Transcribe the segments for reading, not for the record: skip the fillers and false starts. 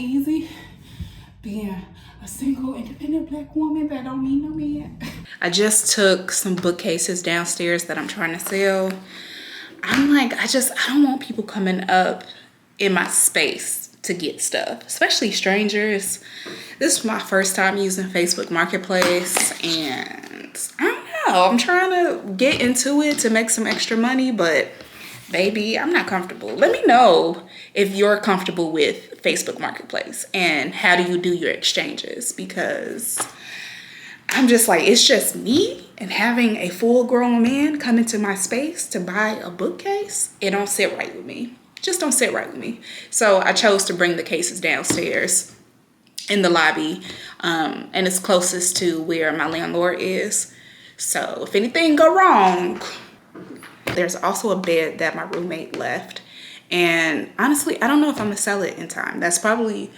easy being a single, independent black woman that don't need no man. I just took some bookcases downstairs that I'm trying to sell. I'm like, I don't want people coming up in my space to get stuff, especially strangers. This is my first time using Facebook Marketplace, and I don't know, I'm trying to get into it to make some extra money, but baby, I'm not comfortable. Let me know if you're comfortable with Facebook Marketplace and how do you do your exchanges, because I'm just like, it's just me, and having a full grown man come into my space to buy a bookcase, it don't sit right with me. Just don't sit right with me. So I chose to bring the cases downstairs in the lobby, and it's closest to where my landlord is. So if anything go wrong, there's also a bed that my roommate left. And honestly, I don't know if I'm gonna sell it in time. That's probably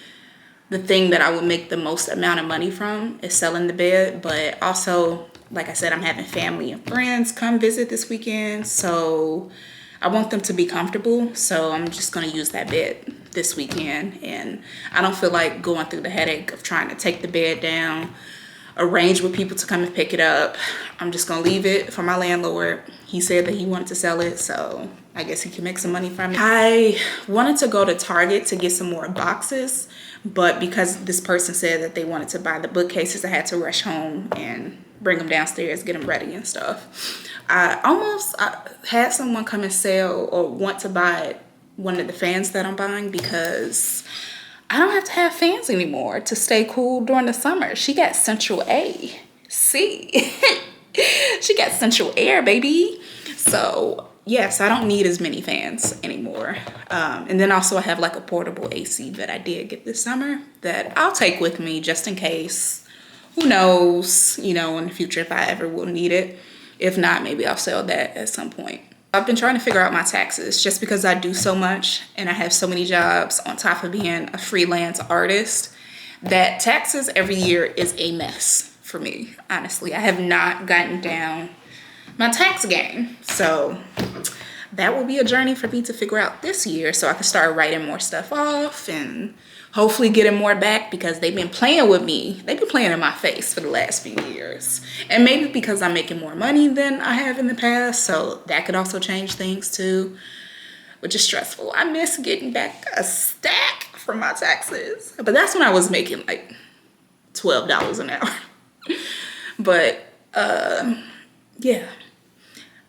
the thing that I would make the most amount of money from, is selling the bed. But also, like I said, I'm having family and friends come visit this weekend, so I want them to be comfortable. So I'm just gonna use that bed this weekend, and I don't feel like going through the headache of trying to take the bed down, arrange with people to come and pick it up. I'm just gonna leave it for my landlord. He said that he wanted to sell it, so I guess he can make some money from it. I wanted to go to Target to get some more boxes, but because this person said that they wanted to buy the bookcases, I had to rush home and bring them downstairs, get them ready and stuff. I had someone come and sell or want to buy one of the fans that I'm buying, because I don't have to have fans anymore to stay cool during the summer. She got central AC. She got central air, baby. So yes, I don't need as many fans anymore. And then also I have like a portable AC that I did get this summer that I'll take with me just in case. Who knows, you know, in the future if I ever will need it. If not, maybe I'll sell that at some point. I've been trying to figure out my taxes just because I do so much and I have so many jobs on top of being a freelance artist, that taxes every year is a mess for me. Honestly, I have not gotten down my tax game. So that will be a journey for me to figure out this year, so I can start writing more stuff off and hopefully getting more back, because they've been playing with me. They've been playing in my face for the last few years. And maybe because I'm making more money than I have in the past, so that could also change things too, which is stressful. I miss getting back a stack from my taxes. But that's when I was making like $12 an hour. But yeah.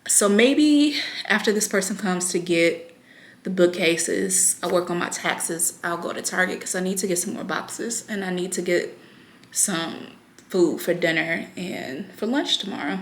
So maybe after this person comes to get the bookcases, I work on my taxes, I'll go to Target, because I need to get some more boxes and I need to get some food for dinner and for lunch tomorrow.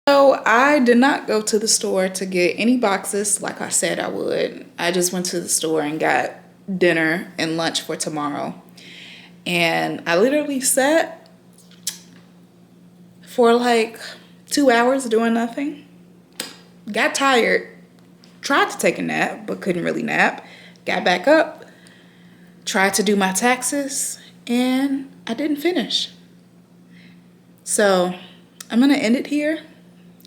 So I did not go to the store to get any boxes like I said I would. I just went to the store and got dinner and lunch for tomorrow. And I literally sat for like 2 hours doing nothing. Got tired. Tried to take a nap, but couldn't really nap. Got back up. Tried to do my taxes, and I didn't finish. So I'm gonna end it here.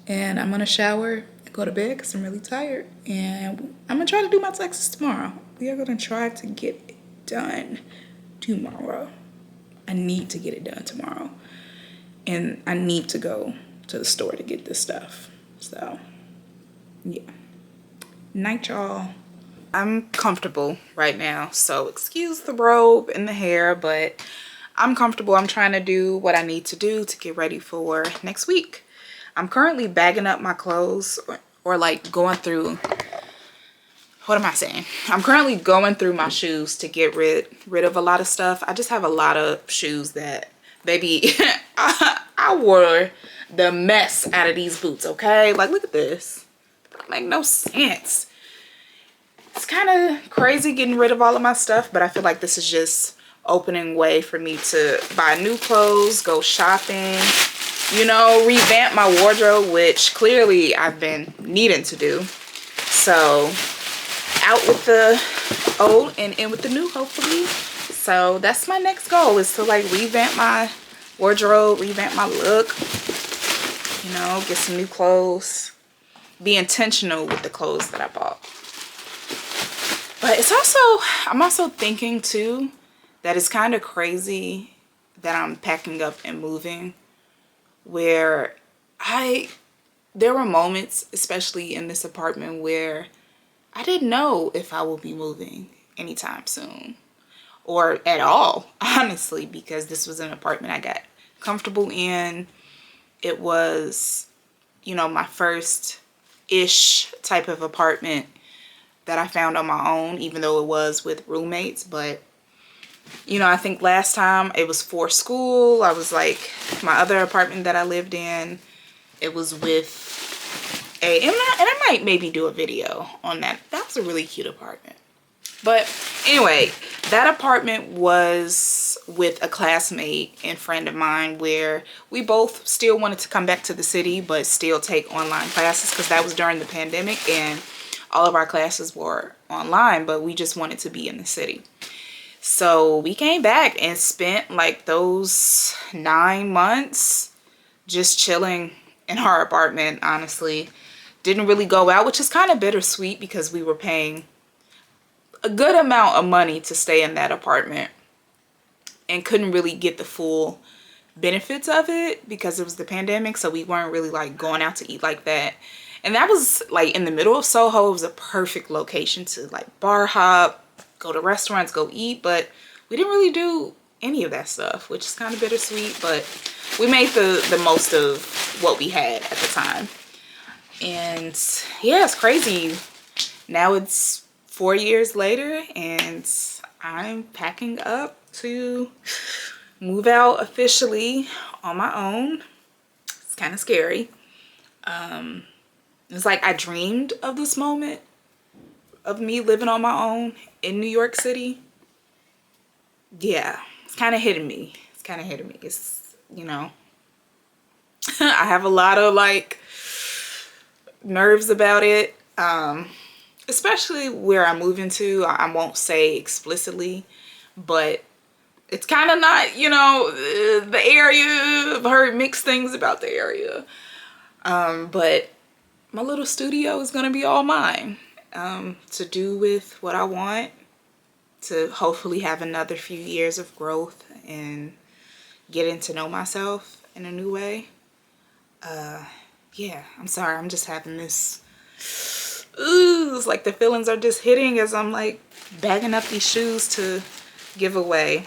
And I'm gonna shower and go to bed because I'm really tired. And I'm gonna try to do my taxes tomorrow. We are gonna try to get it done tomorrow. I need to get it done tomorrow. And I need to go to the store to get this stuff. So, yeah. Night, y'all. I'm comfortable right now. So excuse the robe and the hair, but I'm comfortable. I'm trying to do what I need to do to get ready for next week. I'm currently bagging up my clothes, or like going through, what am I saying? I'm currently going through my shoes to get rid of a lot of stuff. I just have a lot of shoes that, baby, I wore the mess out of these boots, okay? Like, look at this. It don't make no sense. it's kind of crazy getting rid of all of my stuff, but I feel like this is just opening way for me to buy new clothes, go shopping, you know, revamp my wardrobe, which clearly I've been needing to do. So out with the old and in with the new, hopefully. So that's my next goal, is to like revamp my wardrobe, revamp my look, you know, get some new clothes, be intentional with the clothes that I bought. But it's also, I'm also thinking too that it's kind of crazy that I'm packing up and moving, where there were moments, especially in this apartment, where I didn't know if I will be moving anytime soon or at all, honestly, because this was an apartment I got comfortable in. It was, you know, my first-ish type of apartment that I found on my own, even though it was with roommates. But, you know, I think last time it was for school. I was like, my other apartment that I lived in, it was with and I might maybe do a video on that. That was a really cute apartment. But anyway, that apartment was with a classmate and friend of mine, where we both still wanted to come back to the city but still take online classes, because that was during the pandemic and all of our classes were online, but we just wanted to be in the city. So we came back and spent like those 9 months just chilling in our apartment, honestly. Didn't really go out, which is kind of bittersweet because we were paying a good amount of money to stay in that apartment and couldn't really get the full benefits of it because it was the pandemic. So we weren't really like going out to eat like that. And that was like in the middle of Soho. It was a perfect location to like bar hop, go to restaurants, go eat. But we didn't really do any of that stuff, which is kind of bittersweet. But we made the most of what we had at the time. And yeah, it's crazy. Now it's 4 years later and I'm packing up to move out officially on my own. It's kind of scary. It's like I dreamed of this moment of me living on my own in New York City. Yeah, it's kind of hitting me. It's kind of hitting me. It's, you know, I have a lot of like nerves about it, especially where I'm moving to. I won't say explicitly, but it's kind of not, you know, the area. I've heard mixed things about the area, but my little studio is gonna be all mine, to do with what I want, to hopefully have another few years of growth and getting to know myself in a new way. Yeah, I'm sorry, I'm just having this, ooh, it's like the feelings are just hitting as I'm like bagging up these shoes to give away.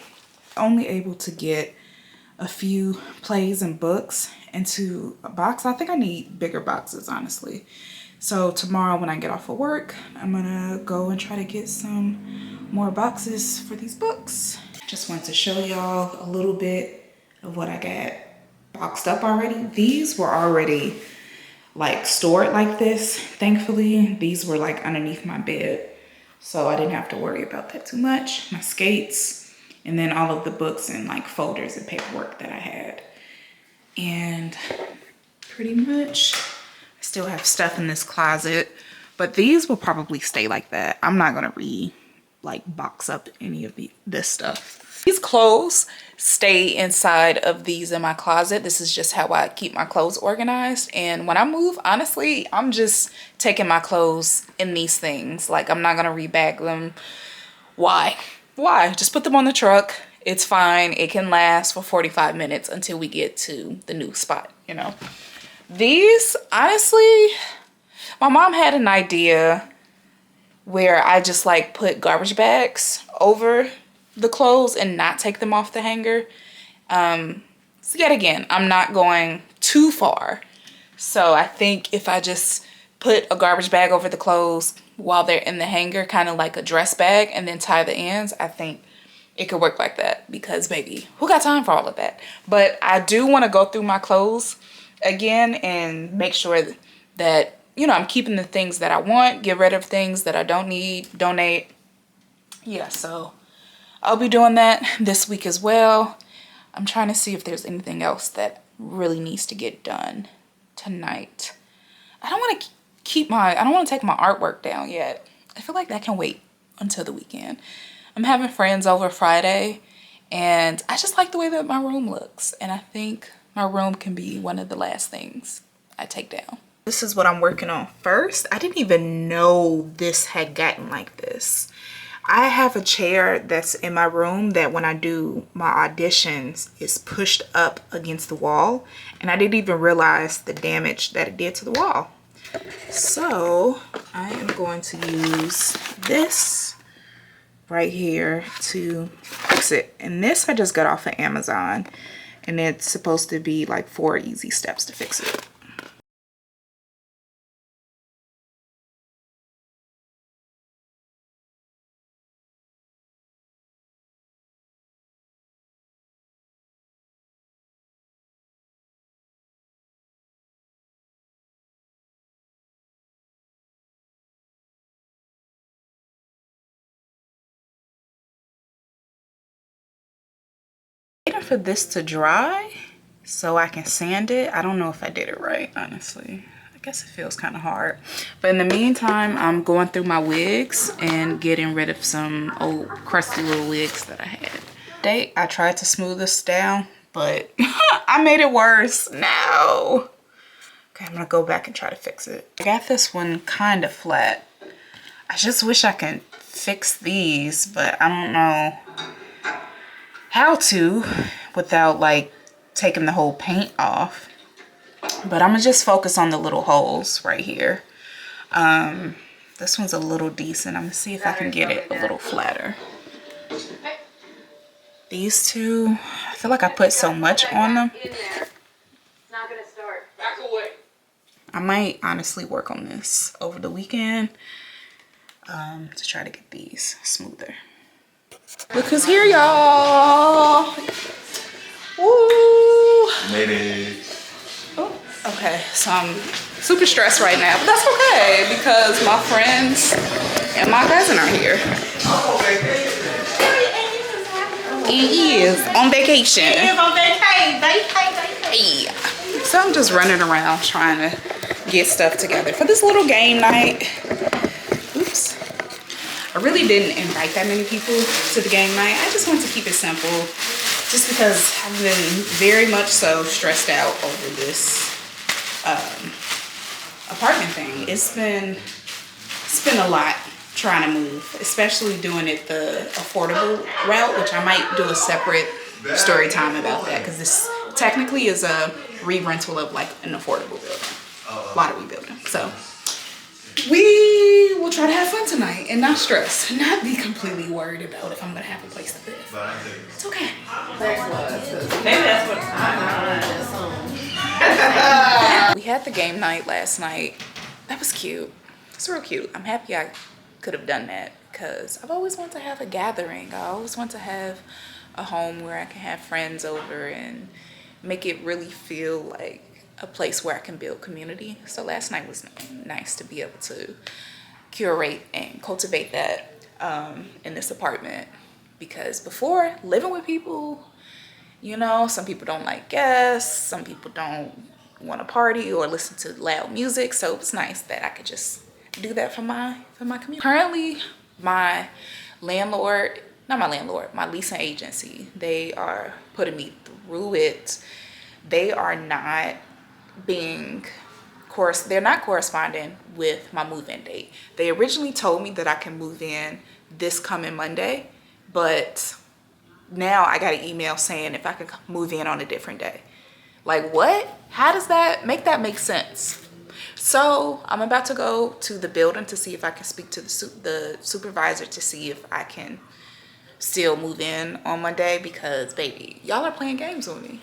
Only able to get a few plays and books into a box. I think I need bigger boxes, honestly. So tomorrow when I get off of work, I'm gonna go and try to get some more boxes for these books. Just wanted to show y'all a little bit of what I got boxed up already. These were already like stored like this. Thankfully, these were like underneath my bed, so I didn't have to worry about that too much. My skates, and then all of the books and like folders and paperwork that I had. And pretty much I still have stuff in this closet, but these will probably stay like that. I'm not gonna box up any of this stuff. These clothes stay inside of these in my closet. This is just how I keep my clothes organized. And when I move, honestly, I'm just taking my clothes in these things. Like, I'm not gonna rebag them. Why? Just put them on the truck. It's fine. It can last for 45 minutes until we get to the new spot, you know. These, honestly, my mom had an idea where I just like put garbage bags over the clothes and not take them off the hanger. So yet again, I'm not going too far. So I think if I just put a garbage bag over the clothes while they're in the hanger, kind of like a dress bag, and then tie the ends, I think it could work like that, because baby, who got time for all of that? But I do want to go through my clothes again and make sure that, you know, I'm keeping the things that I want, get rid of things that I don't need, donate. Yeah, so I'll be doing that this week as well. I'm trying to see if there's anything else that really needs to get done tonight. I don't want to take my artwork down yet. I feel like that can wait until the weekend. I'm having friends over Friday, and I just like the way that my room looks. And I think my room can be one of the last things I take down. This is what I'm working on first. I didn't even know this had gotten like this. I have a chair that's in my room that when I do my auditions is pushed up against the wall, and I didn't even realize the damage that it did to the wall. So I am going to use this right here to fix it. And this I just got off of Amazon, and it's supposed to be like 4 easy steps to fix it. Waiting for this to dry so I can sand it. I don't know if I did it right, honestly. I guess it feels kind of hard. But in the meantime, I'm going through my wigs and getting rid of some old crusty little wigs that I had. I tried to smooth this down, but I made it worse. No. Okay, I'm gonna go back and try to fix it. I got this one kind of flat. I just wish I could fix these, but I don't know how to without like taking the whole paint off. But I'm gonna just focus on the little holes right here. This one's a little decent. I'm gonna see if I can get it a little flatter. These two, I feel like I put so much on them. I might honestly work on this over the weekend to try to get these smoother. Look who's here, y'all. Woo! Made it. Oh, okay, so I'm super stressed right now, but that's okay because my friends and my cousin are here. He is on vacation. He is on vacation. Yeah. So I'm just running around trying to get stuff together for this little game night. Oops. I really didn't invite that many people to the game night. I just wanted to keep it simple just because I've been very much so stressed out over this apartment thing. It's been a lot trying to move, especially doing it the affordable route, which I might do a separate story time about that because this technically is a re-rental of like an affordable building, a lot of rebuilding. So we will try to have fun tonight and not stress, and not be completely worried about if I'm gonna have a place to live. It's okay. Maybe that's what we had the game night last night. That was cute. It's real cute. I'm happy I could have done that because I've always wanted to have a gathering. I always want to have a home where I can have friends over and make it really feel like a place where I can build community. So last night was nice to be able to curate and cultivate that in this apartment, because before, living with people, you know, some people don't like guests, some people don't want to party or listen to loud music. So it's nice that I could just do that for my community. Currently, my landlord, not my landlord, my leasing agency, they are putting me through it. They are not they're not corresponding with my move-in date. They originally told me that I can move in this coming Monday, but now I got an email saying if I could move in on a different day. Like, what? How does that make sense? So I'm about to go to the building to see if I can speak to the supervisor to see if I can still move in on Monday, because baby, y'all are playing games with me.